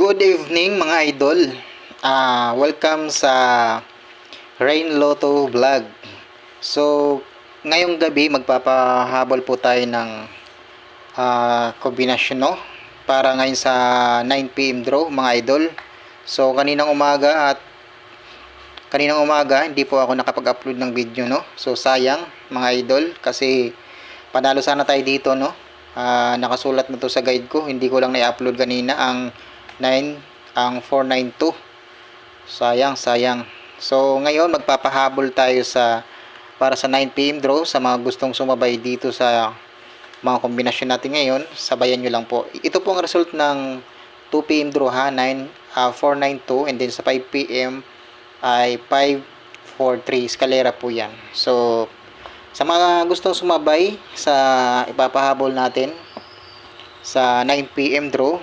Good evening mga idol. Welcome sa Rain Lotto Vlog. So, ngayong gabi magpapahabol po tayo ng kombinasyon, no? Para ngayon sa 9 PM draw mga idol. So, kaninang umaga hindi po ako nakapag-upload ng video, no? So, sayang mga idol kasi panalo sana tayo dito, no? Nakasulat na to sa guide ko, hindi ko lang na-upload kanina ang 492. Sayang. So ngayon magpapahabol tayo para sa 9 PM draw. Sa mga gustong sumabay dito sa mga kombinasyon natin ngayon, sabayan nyo lang po. Ito po ang result ng 2 PM draw, ha. 492, and then sa 5 PM ay 543. Eskalera po yan. So sa mga gustong sumabay sa ipapahabol natin sa 9 PM draw,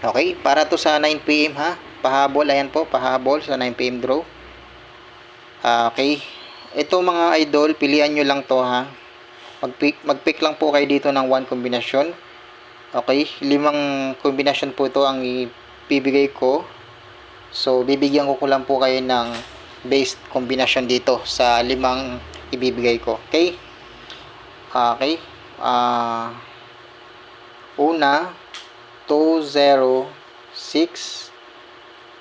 okay, para to sa 9 PM, ha. Pahabol, ayan po, pahabol sa 9 PM draw. Okay. Ito mga idol, pilihan nyo lang to, ha. Mag-pick lang po kayo dito ng 1 kombinasyon. Okay, 5 kombinasyon po ito ang ibibigay ko. So, bibigyan ko lang po kayo ng based kombinasyon dito sa 5 ibibigay ko. Okay? Okay. Una, 206,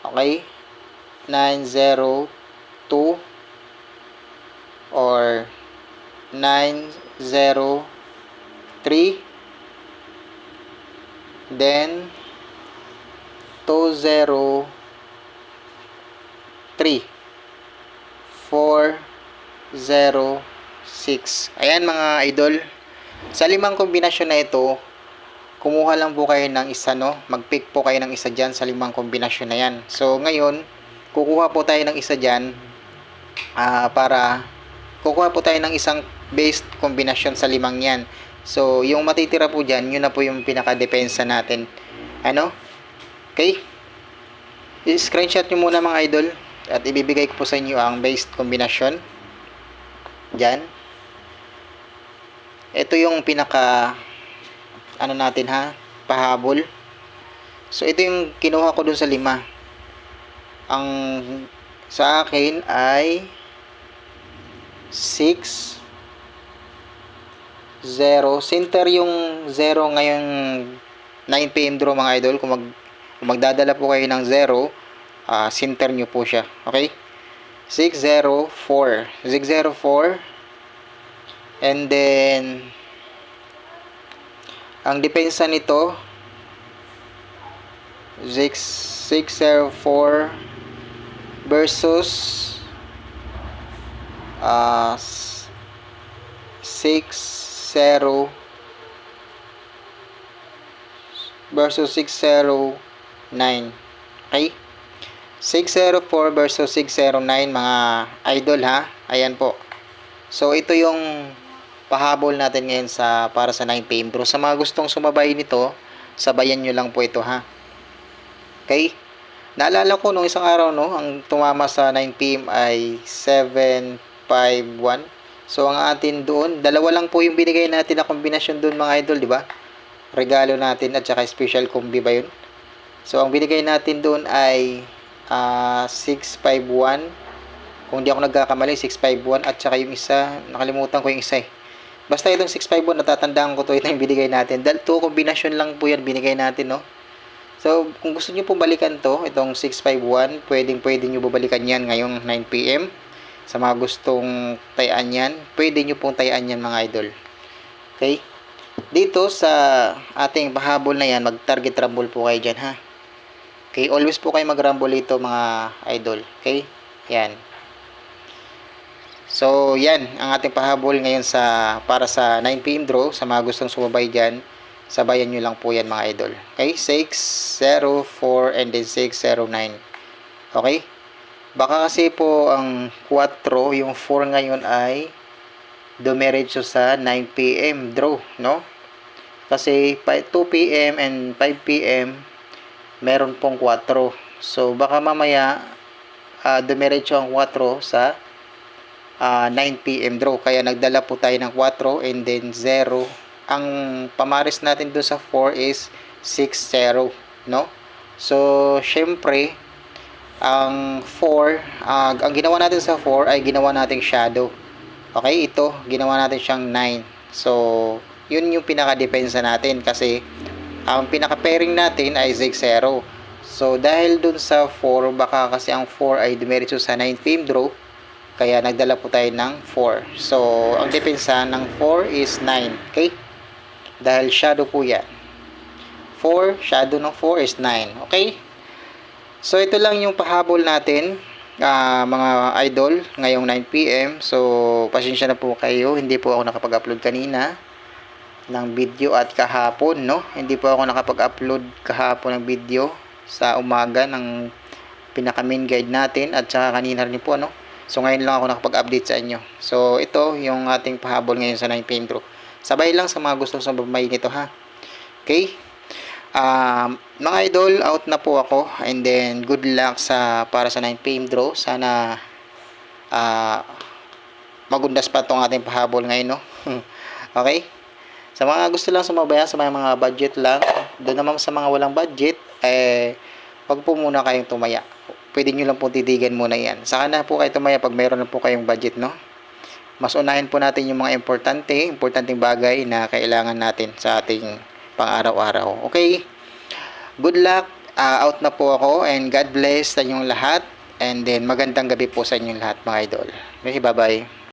okay, 902 or 903, then 203, 406. Ayan mga idol, sa 5 kombinasyon na ito, kumuha lang po kayo ng isa, no? Mag-pick po kayo ng isa dyan sa 5 kombinasyon na yan. So, ngayon, kukuha po tayo ng isa dyan para kukuha po tayo ng isang based kombinasyon sa 5 yan. So, yung matitira po dyan, yun na po yung pinaka-depensa natin. Ano? Okay? I-screenshot nyo muna mga idol at ibibigay ko po sa inyo ang based kombinasyon. Dyan. Ito yung pinaka natin, ha, pahabol. So ito yung kinuha ko dun sa 5. Ang sa akin ay 6 0. Center yung 0 ngayong 9 PM draw mga idol. Kung magdadala po kayo ng 0, center nyo po siya. Okay? 604. 604. And then ang depensa nito 604 versus 60 versus 609. Okay? 604 versus 609 mga idol, ha. Ayan po. So ito yung pahabol natin ngayon para sa 9 PM draw. Sa mga gustong sumabay nito, sabayan nyo lang po ito, ha. Okay? Naalala ko nung isang araw, no, ang tumama sa 9 PM ay 751. So ang atin doon, dalawa lang po yung binigay natin na kombinasyon doon mga idol, di ba? Regalo natin at saka special combi ba yun? So ang binigay natin doon ay 651. Kung di ako nagkakamali, 651 at saka yung isa, nakalimutan ko yung isa eh. Basta itong 651, natatandaan ko to, ito yung binigay natin. Dahil 2 kombinasyon lang po yan binigay natin, no? So, kung gusto nyo pong balikan to, itong 651, pwede nyo balikan yan ngayong 9 PM. Sa mga gustong tayaan yan, pwede nyo pong tayaan yan mga idol. Okay? Dito sa ating pahabol na yan, mag-target rumble po kayo dyan, ha? Okay? Always po kayo mag-rumble ito mga idol. Okay? Yan. So, yan ang ating pahabol ngayon para sa 9 PM draw. Sa mga gustong sumabay dyan, sabayan nyo lang po yan mga idol. Okay? 604 and then 609. Okay? Baka kasi po ang 4, yung 4 ngayon ay dumiretso sa 9 PM draw, no? Kasi 2 PM and 5 PM meron pong 4. So, baka mamaya dumiretso ang 4 sa 9 PM draw. Kaya nagdala po tayo ng 4 and then 0. Ang pamaris natin doon sa 4 is 6-0, no? So, syempre, ang 4, ang ginawa natin sa 4 ay ginawa nating shadow. Okay, ito, ginawa natin siyang 9. So, yun yung pinaka-depensa natin kasi ang pinaka-pairing natin ay Zig 0. So, dahil dun sa 4, baka kasi ang 4 ay dumiretso sa 9 pm draw, kaya nagdala po tayo ng 4. So, ang depensa ng 4 is 9. Okay? Dahil shadow po yan. 4, shadow ng 4 is 9. Okay? So, ito lang yung pahabol natin, mga idol, ngayong 9 pm. So, pasensya na po kayo. Hindi po ako nakapag-upload kanina ng video at kahapon, no? Hindi po ako nakapag-upload kahapon ng video sa umaga ng pinaka-main guide natin at saka kanina rin po, no? So, ngayon lang ako nakapag-update sa inyo. So, ito yung ating pahabol ngayon sa 9 pm draw. Sabay lang sa mga gustong sumabay nito, ha? Okay? Mga idol, out na po ako. And then, good luck para sa 9 pm draw. Sana magundas pa itong ating pahabol ngayon, no? Okay? Sa mga gusto lang sumabay, sa mga budget lang, doon naman sa mga walang budget, wag po muna kayong tumaya. Pwede nyo lang po titigan muna yan. Saka na po kayo tumaya pag mayroon na po kayong budget, no? Mas unahin po natin yung mga importanteng bagay na kailangan natin sa ating pang-araw-araw. Okay? Good luck. Out na po ako and God bless sa inyong lahat. And then magandang gabi po sa inyong lahat, mga idol. Okay, bye-bye.